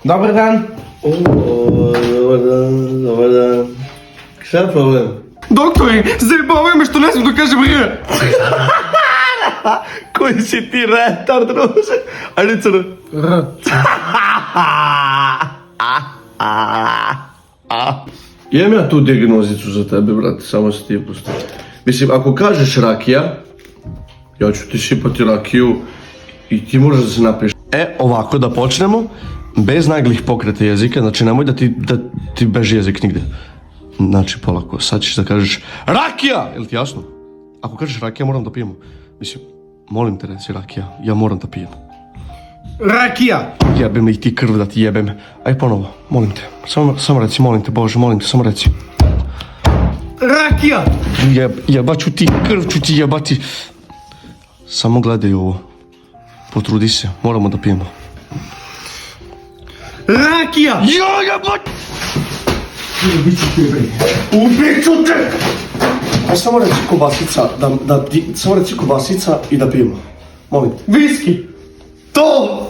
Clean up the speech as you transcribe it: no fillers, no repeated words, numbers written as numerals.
Dobar dan. Dobar dan. Šta je problem? Doktore, zajebavaju me što ne smijem da kažem R. Koji si ti retar, druže? Ajde crno. R. Imam ja tu dijagnozicu za tebe, brate, samo se ti je pusti. Mislim, ako kažeš rakija, ja ću ti sipati rakiju i ti možeš da se napiješ. Ovako da počnemo, bez naglih pokreta jezika, znači nemoj da ti beži jezik nigde. Znači, polako, sad ćeš da kažeš rakija! Jel ti jasno? Ako kažeš rakija, moram da pijemo. Mislim, molim te reci rakija, ja moram da pijem. Rakija. Jebem li ti krv da ti jebem. Aj ponovo, molim te. Samo reci, molim te, Bože, molim te, samo reci. Rakija. Jebaću ti, krv ću ti jebati. Samo gledaj ovo. Potrudi se, moramo da pijemo. Rakija. Jo, jebat! Ubiću te. Samo reci kobasica, samo reci kobasica i da pijemo. Molim te. Viski. To!